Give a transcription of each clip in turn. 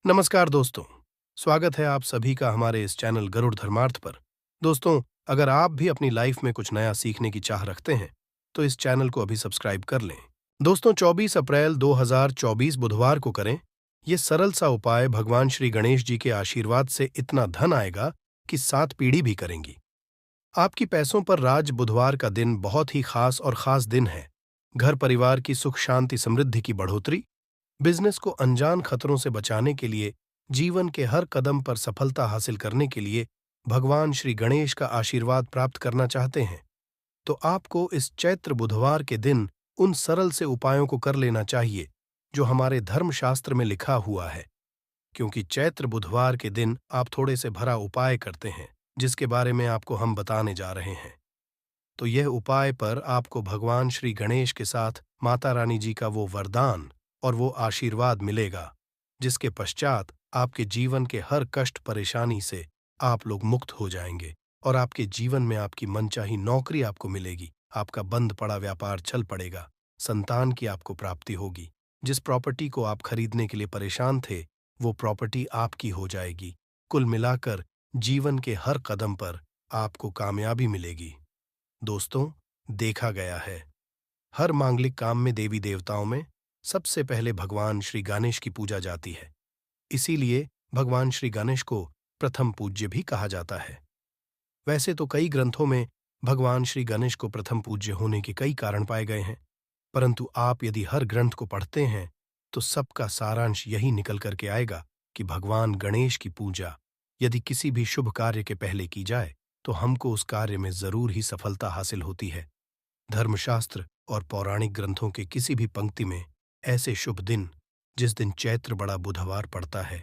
नमस्कार दोस्तों। स्वागत है आप सभी का हमारे इस चैनल गरुड़ धर्मार्थ पर। दोस्तों, अगर आप भी अपनी लाइफ में कुछ नया सीखने की चाह रखते हैं तो इस चैनल को अभी सब्सक्राइब कर लें। दोस्तों, 24 अप्रैल 2024 बुधवार को करें ये सरल सा उपाय। भगवान श्री गणेश जी के आशीर्वाद से इतना धन आएगा कि 7 पीढ़ी भी करेंगी। आपकी पैसों पर राज। बुधवार का दिन बहुत ही खास और खास दिन है। घर परिवार की सुख शांति समृद्धि की बढ़ोतरी, बिजनेस को अनजान खतरों से बचाने के लिए, जीवन के हर कदम पर सफलता हासिल करने के लिए भगवान श्री गणेश का आशीर्वाद प्राप्त करना चाहते हैं तो आपको इस चैत्र बुधवार के दिन उन सरल से उपायों को कर लेना चाहिए जो हमारे धर्मशास्त्र में लिखा हुआ है। क्योंकि चैत्र बुधवार के दिन आप थोड़े से भरा उपाय करते हैं जिसके बारे में आपको हम बताने जा रहे हैं। तो यह उपाय पर आपको भगवान श्री गणेश के साथ माता रानी जी का वो वरदान और वो आशीर्वाद मिलेगा जिसके पश्चात आपके जीवन के हर कष्ट परेशानी से आप लोग मुक्त हो जाएंगे और आपके जीवन में आपकी मनचाही नौकरी आपको मिलेगी, आपका बंद पड़ा व्यापार चल पड़ेगा, संतान की आपको प्राप्ति होगी, जिस प्रॉपर्टी को आप खरीदने के लिए परेशान थे वो प्रॉपर्टी आपकी हो जाएगी। कुल मिलाकर जीवन के हर कदम पर आपको कामयाबी मिलेगी। दोस्तों, देखा गया है हर मांगलिक काम में देवी देवताओं में सबसे पहले भगवान श्री गणेश की पूजा जाती है। इसीलिए भगवान श्री गणेश को प्रथम पूज्य भी कहा जाता है। वैसे तो कई ग्रंथों में भगवान श्री गणेश को प्रथम पूज्य होने के कई कारण पाए गए हैं, परंतु आप यदि हर ग्रंथ को पढ़ते हैं तो सबका सारांश यही निकल करके आएगा कि भगवान गणेश की पूजा यदि किसी भी शुभ कार्य के पहले की जाए तो हमको उस कार्य में जरूर ही सफलता हासिल होती है। धर्मशास्त्र और पौराणिक ग्रंथों के किसी भी पंक्ति में ऐसे शुभ दिन जिस दिन चैत्र बड़ा बुधवार पड़ता है,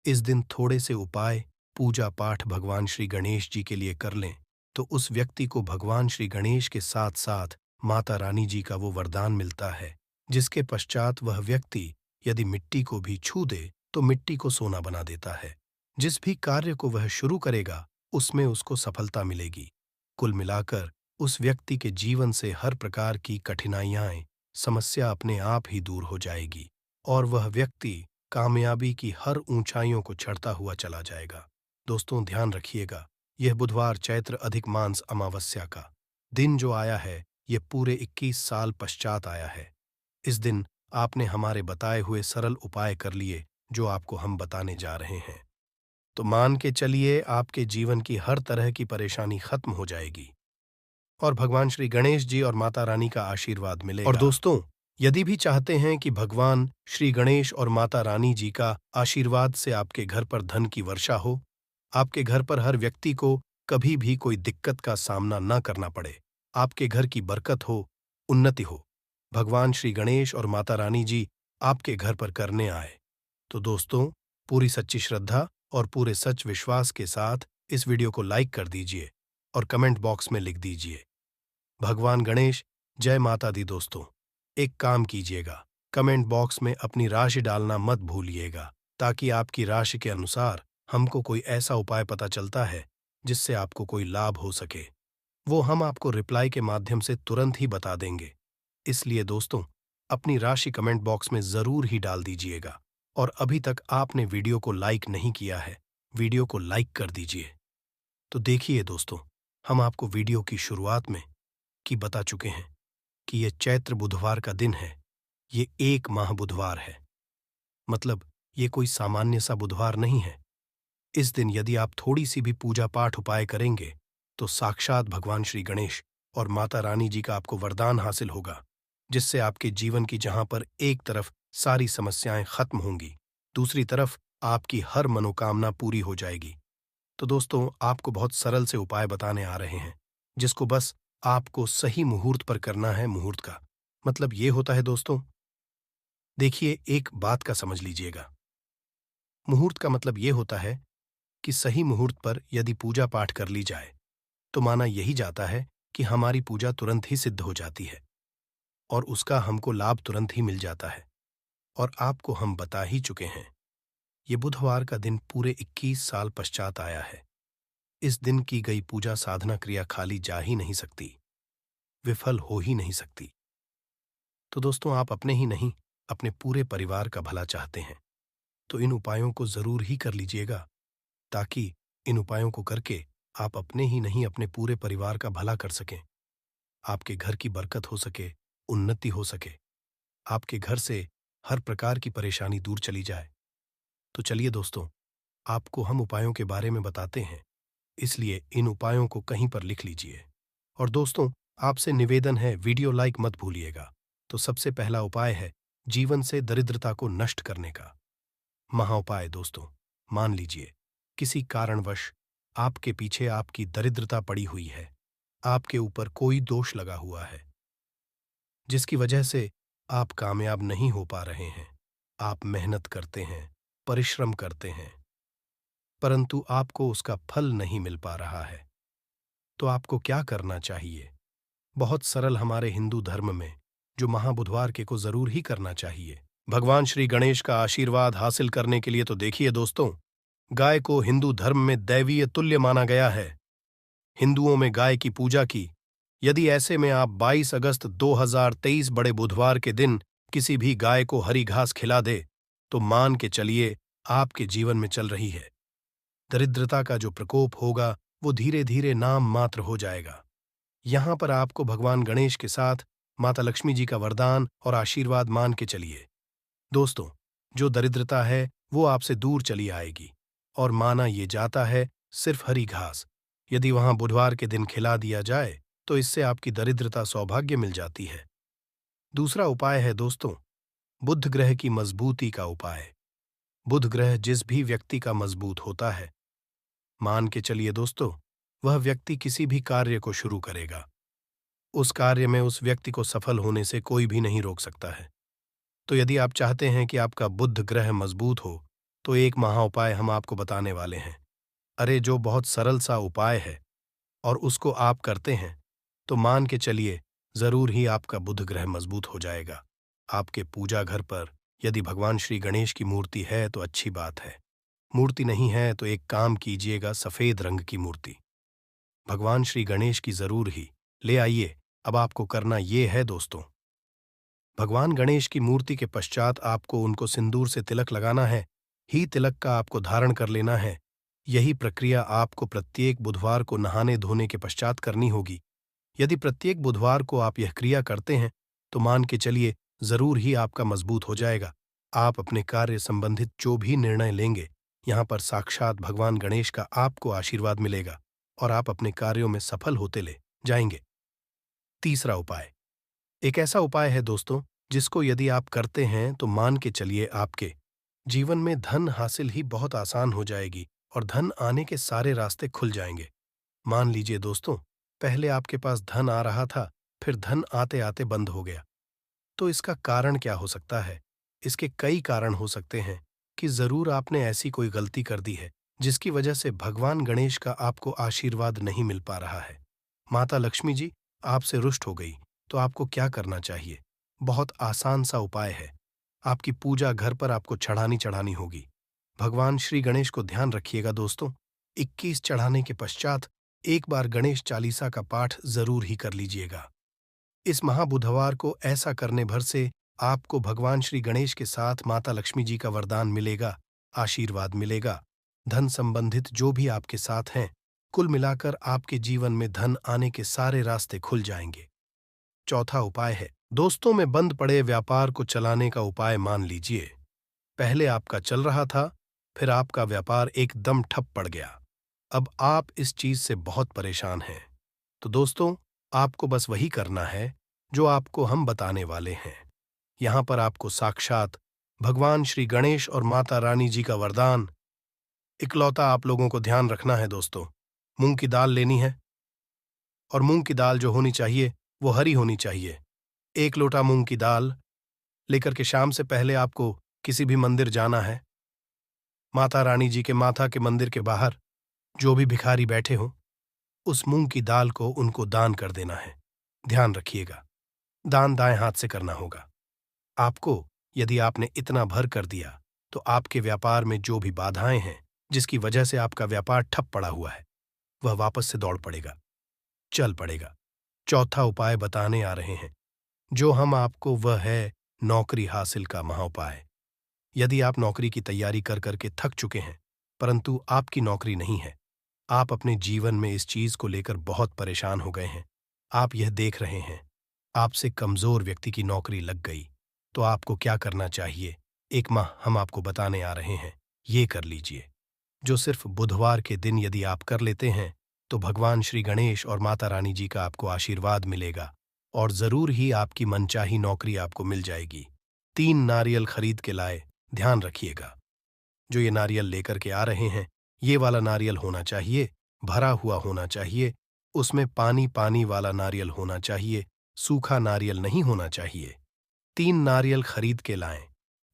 इस दिन थोड़े से उपाय पूजा पाठ भगवान श्री गणेश जी के लिए कर लें तो उस व्यक्ति को भगवान श्री गणेश के साथ साथ माता रानी जी का वो वरदान मिलता है जिसके पश्चात वह व्यक्ति यदि मिट्टी को भी छू दे तो मिट्टी को सोना बना देता है। जिस भी कार्य को वह शुरू करेगा उसमें उसको सफलता मिलेगी। कुल मिलाकर उस व्यक्ति के जीवन से हर प्रकार की कठिनाइयां, समस्या अपने आप ही दूर हो जाएगी और वह व्यक्ति कामयाबी की हर ऊंचाइयों को चढ़ता हुआ चला जाएगा। दोस्तों, ध्यान रखिएगा, यह बुधवार चैत्र अधिक मास अमावस्या का दिन जो आया है यह पूरे 21 साल पश्चात आया है। इस दिन आपने हमारे बताए हुए सरल उपाय कर लिए जो आपको हम बताने जा रहे हैं तो मान के चलिए आपके जीवन की हर तरह की परेशानी खत्म हो जाएगी और भगवान श्री गणेश जी और माता रानी का आशीर्वाद मिलेगा। और दोस्तों, यदि भी चाहते हैं कि भगवान श्री गणेश और माता रानी जी का आशीर्वाद से आपके घर पर धन की वर्षा हो, आपके घर पर हर व्यक्ति को कभी भी कोई दिक्कत का सामना न करना पड़े, आपके घर की बरकत हो, उन्नति हो, भगवान श्री गणेश और माता रानी जी आपके घर पर करने आए तो दोस्तों, पूरी सच्ची श्रद्धा और पूरे सच विश्वास के साथ इस वीडियो को लाइक कर दीजिए और कमेंट बॉक्स में लिख दीजिए भगवान गणेश जय माता दी। दोस्तों, एक काम कीजिएगा, कमेंट बॉक्स में अपनी राशि डालना मत भूलिएगा ताकि आपकी राशि के अनुसार हमको कोई ऐसा उपाय पता चलता है जिससे आपको कोई लाभ हो सके, वो हम आपको रिप्लाई के माध्यम से तुरंत ही बता देंगे। इसलिए दोस्तों, अपनी राशि कमेंट बॉक्स में जरूर ही डाल दीजिएगा और अभी तक आपने वीडियो को लाइक नहीं किया है, वीडियो को लाइक कर दीजिए। तो देखिए दोस्तों, हम आपको वीडियो की शुरुआत में की बता चुके हैं कि यह चैत्र बुधवार का दिन है। ये एक माह बुधवार है, मतलब ये कोई सामान्य सा बुधवार नहीं है। इस दिन यदि आप थोड़ी सी भी पूजा पाठ उपाय करेंगे तो साक्षात भगवान श्री गणेश और माता रानी जी का आपको वरदान हासिल होगा जिससे आपके जीवन की जहां पर एक तरफ सारी समस्याएं खत्म होंगी, दूसरी तरफ आपकी हर मनोकामना पूरी हो जाएगी। तो दोस्तों, आपको बहुत सरल से उपाय बताने आ रहे हैं जिसको बस आपको सही मुहूर्त पर करना है। मुहूर्त का मतलब ये होता है दोस्तों, देखिए एक बात का समझ लीजिएगा, मुहूर्त का मतलब ये होता है कि सही मुहूर्त पर यदि पूजा पाठ कर ली जाए तो माना यही जाता है कि हमारी पूजा तुरंत ही सिद्ध हो जाती है और उसका हमको लाभ तुरंत ही मिल जाता है। और आपको हम बता ही चुके हैं, ये बुधवार का दिन पूरे 21 साल पश्चात आया है। इस दिन की गई पूजा साधना क्रिया खाली जा ही नहीं सकती, विफल हो ही नहीं सकती। तो दोस्तों, आप अपने ही नहीं अपने पूरे परिवार का भला चाहते हैं तो इन उपायों को जरूर ही कर लीजिएगा, ताकि इन उपायों को करके आप अपने ही नहीं अपने पूरे परिवार का भला कर सकें, आपके घर की बरकत हो सके, उन्नति हो सके, आपके घर से हर प्रकार की परेशानी दूर चली जाए। तो चलिए दोस्तों, आपको हम उपायों के बारे में बताते हैं, इसलिए इन उपायों को कहीं पर लिख लीजिए। और दोस्तों, आपसे निवेदन है, वीडियो लाइक मत भूलिएगा। तो सबसे पहला उपाय है जीवन से दरिद्रता को नष्ट करने का महाउपाय। दोस्तों, मान लीजिए किसी कारणवश आपके पीछे आपकी दरिद्रता पड़ी हुई है, आपके ऊपर कोई दोष लगा हुआ है, जिसकी वजह से आप कामयाब नहीं हो पा रहे हैं। आप मेहनत करते हैं, परिश्रम करते हैं, परंतु आपको उसका फल नहीं मिल पा रहा है। तो आपको क्या करना चाहिए? बहुत सरल, हमारे हिंदू धर्म में जो महाबुधवार के को जरूर ही करना चाहिए। भगवान श्री गणेश का आशीर्वाद हासिल करने के लिए तो देखिए दोस्तों, गाय को हिंदू धर्म में दैवीय तुल्य माना गया है। हिंदुओं में गाय की पूजा की। यदि ऐसे में आप 22 अगस्त 2023 बड़े बुधवार के दिन किसी भी गाय को हरी घास खिला दे, तो मान के चलिए आपके जीवन में चल रही है दरिद्रता का जो प्रकोप होगा, वो धीरे धीरे नाम मात्र हो जाएगा। यहां पर आपको भगवान गणेश के साथ माता लक्ष्मी जी का वरदान और आशीर्वाद मान के चलिए। दोस्तों, जो दरिद्रता है वो आपसे दूर चली आएगी, और माना ये जाता है सिर्फ हरी घास यदि वहां बुधवार के दिन खिला दिया जाए, तो इससे आपकी दरिद्रता सौभाग्य मिल जाती है। दूसरा उपाय है दोस्तों, बुध ग्रह की मजबूती का उपाय। बुध ग्रह जिस भी व्यक्ति का मजबूत होता है, मान के चलिए दोस्तों, वह व्यक्ति किसी भी कार्य को शुरू करेगा। उस कार्य में उस व्यक्ति को सफल होने से कोई भी नहीं रोक सकता है। तो यदि आप चाहते हैं कि आपका बुध ग्रह मजबूत हो, तो एक महाउपाय हम आपको बताने वाले हैं। अरे, जो बहुत सरल सा उपाय है और उसको आप करते हैं, तो मान के चलिए जरूर ही आपका बुध ग्रह मजबूत हो जाएगा। आपके पूजा घर पर यदि भगवान श्री गणेश की मूर्ति है तो अच्छी बात है। मूर्ति नहीं है तो एक काम कीजिएगा, सफेद रंग की मूर्ति भगवान श्री गणेश की जरूर ही ले आइए। अब आपको करना ये है दोस्तों, भगवान गणेश की मूर्ति के पश्चात आपको उनको सिंदूर से तिलक लगाना है। ही तिलक का आपको धारण कर लेना है। यही प्रक्रिया आपको प्रत्येक बुधवार को नहाने धोने के पश्चात करनी होगी। यदि प्रत्येक बुधवार को आप यह क्रिया करते हैं, तो मान के चलिए जरूर ही आपका मजबूत हो जाएगा। आप अपने कार्य संबंधित जो भी निर्णय लेंगे, यहाँ पर साक्षात भगवान गणेश का आपको आशीर्वाद मिलेगा और आप अपने कार्यों में सफल होते ले जाएंगे। तीसरा उपाय एक ऐसा उपाय है दोस्तों, जिसको यदि आप करते हैं तो मान के चलिए आपके जीवन में धन हासिल ही बहुत आसान हो जाएगी और धन आने के सारे रास्ते खुल जाएंगे। मान लीजिए दोस्तों, पहले आपके पास धन आ रहा था, फिर धन आते आते बंद हो गया। तो इसका कारण क्या हो सकता है? इसके कई कारण हो सकते हैं कि जरूर आपने ऐसी कोई गलती कर दी है जिसकी वजह से भगवान गणेश का आपको आशीर्वाद नहीं मिल पा रहा है। माता लक्ष्मी जी आपसे रुष्ट हो गई, तो आपको क्या करना चाहिए? बहुत आसान सा उपाय है। आपकी पूजा घर पर आपको चढ़ानी होगी। भगवान श्री गणेश को ध्यान रखिएगा दोस्तों, 21 चढ़ाने के पश्चात एक बार गणेश चालीसा का पाठ जरूर ही कर लीजिएगा। इस महाबुधवार को ऐसा करने भर से आपको भगवान श्री गणेश के साथ माता लक्ष्मी जी का वरदान मिलेगा, आशीर्वाद मिलेगा। धन संबंधित जो भी आपके साथ हैं, कुल मिलाकर आपके जीवन में धन आने के सारे रास्ते खुल जाएंगे। चौथा उपाय है दोस्तों, में बंद पड़े व्यापार को चलाने का उपाय। मान लीजिए पहले आपका चल रहा था, फिर आपका व्यापार एकदम ठप पड़ गया। अब आप इस चीज से बहुत परेशान हैं। तो दोस्तों, आपको बस वही करना है जो आपको हम बताने वाले हैं। यहां पर आपको साक्षात भगवान श्री गणेश और माता रानी जी का वरदान इकलौता आप लोगों को ध्यान रखना है दोस्तों। मूंग की दाल लेनी है, और मूंग की दाल जो होनी चाहिए वो हरी होनी चाहिए। 1 लोटा मूंग की दाल लेकर के शाम से पहले आपको किसी भी मंदिर जाना है। माता रानी जी के माथा के मंदिर के बाहर जो भी भिखारी बैठे हों, उस मूंग की दाल को उनको दान कर देना है। ध्यान रखिएगा, दान दाएं हाथ से करना होगा। आपको यदि आपने इतना भर कर दिया, तो आपके व्यापार में जो भी बाधाएं हैं, जिसकी वजह से आपका व्यापार ठप पड़ा हुआ है, वह वापस से दौड़ पड़ेगा, चल पड़ेगा। चौथा उपाय बताने आ रहे हैं, जो हम आपको, वह है नौकरी हासिल का महाउपाय। यदि आप नौकरी की तैयारी कर करके थक चुके हैं, परंतु आपकी नौकरी नहीं है, आप अपने जीवन में इस चीज को लेकर बहुत परेशान हो गए हैं, आप यह देख रहे हैं, आपसे कमजोर व्यक्ति की नौकरी लग गई, तो आपको क्या करना चाहिए? एक माह हम आपको बताने आ रहे हैं, ये कर लीजिए। जो सिर्फ बुधवार के दिन यदि आप कर लेते हैं, तो भगवान श्री गणेश और माता रानी जी का आपको आशीर्वाद मिलेगा और जरूर ही आपकी मनचाही नौकरी आपको मिल जाएगी। 3 नारियल खरीद के लाए, ध्यान रखिएगा। जो ये नारियल लेकर के आ रहे हैं, ये वाला नारियल होना चाहिए, भरा हुआ होना चाहिए, उसमें पानी पानी वाला नारियल होना चाहिए, सूखा नारियल नहीं होना चाहिए। 3 नारियल खरीद के लाएं।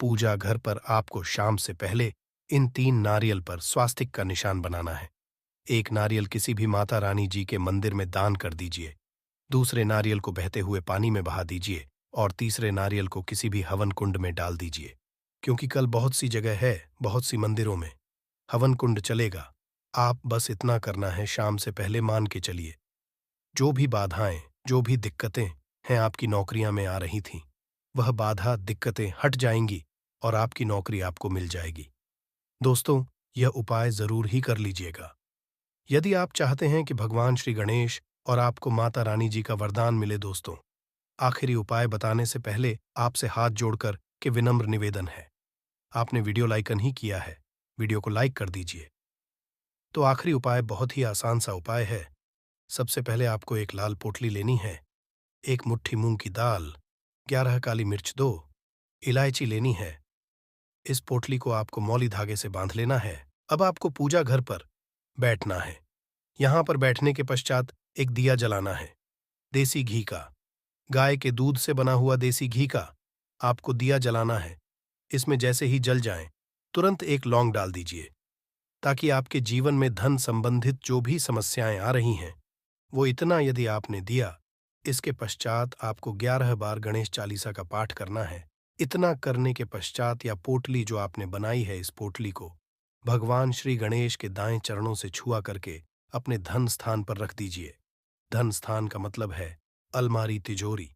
पूजा घर पर आपको शाम से पहले इन 3 नारियल पर स्वास्तिक का निशान बनाना है। एक नारियल किसी भी माता रानी जी के मंदिर में दान कर दीजिए, दूसरे नारियल को बहते हुए पानी में बहा दीजिए और तीसरे नारियल को किसी भी हवन कुंड में डाल दीजिए। क्योंकि कल बहुत सी जगह है, बहुत सी मंदिरों में हवन कुंड चलेगा। आप बस इतना करना है, शाम से पहले मान के चलिए। जो भी बाधाएं, जो भी दिक्कतें हैं आपकी नौकरियां में आ रही थीं, वह बाधा दिक्कतें हट जाएंगी और आपकी नौकरी आपको मिल जाएगी। दोस्तों, यह उपाय जरूर ही कर लीजिएगा। यदि आप चाहते हैं कि भगवान श्री गणेश और आपको माता रानी जी का वरदान मिले दोस्तों, आखिरी उपाय बताने से पहले आपसे हाथ जोड़कर के विनम्र निवेदन है। आपने वीडियो लाइक नहीं किया है, वीडियो को लाइक कर दीजिए। तो आखिरी उपाय बहुत ही आसान सा उपाय है। सबसे पहले आपको एक लाल पोटली लेनी है, एक मुट्ठी मूंग की दाल, 11 काली मिर्च 2, इलायची लेनी है। इस पोटली को आपको मौली धागे से बांध लेना है। अब आपको पूजा घर पर बैठना है। यहां पर बैठने के पश्चात एक दिया जलाना है, देसी घी का, गाय के दूध से बना हुआ देसी घी का आपको दिया जलाना है। इसमें जैसे ही जल जाएं, तुरंत एक लौंग डाल दीजिए, ताकि आपके जीवन में धन संबंधित जो भी समस्याएं आ रही हैं, वो इतना यदि आपने दिया, इसके पश्चात आपको 11 बार गणेश चालीसा का पाठ करना है। इतना करने के पश्चात या पोटली जो आपने बनाई है, इस पोटली को भगवान श्री गणेश के दाएं चरणों से छुआ करके अपने धन स्थान पर रख दीजिए। धन स्थान का मतलब है अलमारी, तिजोरी,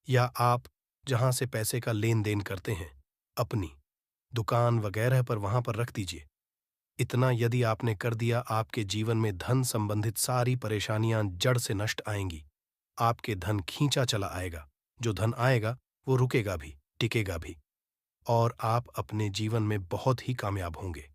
या आप जहां से पैसे का लेन देन करते हैं, अपनी दुकान वगैरह पर, वहां पर रख दीजिए। इतना यदि आपने कर दिया, आपके जीवन में धन संबंधित सारी परेशानियां जड़ से नष्ट आएंगी। आपके धन खींचा चला आएगा। जो धन आएगा वो रुकेगा भी, टिकेगा भी, और आप अपने जीवन में बहुत ही कामयाब होंगे।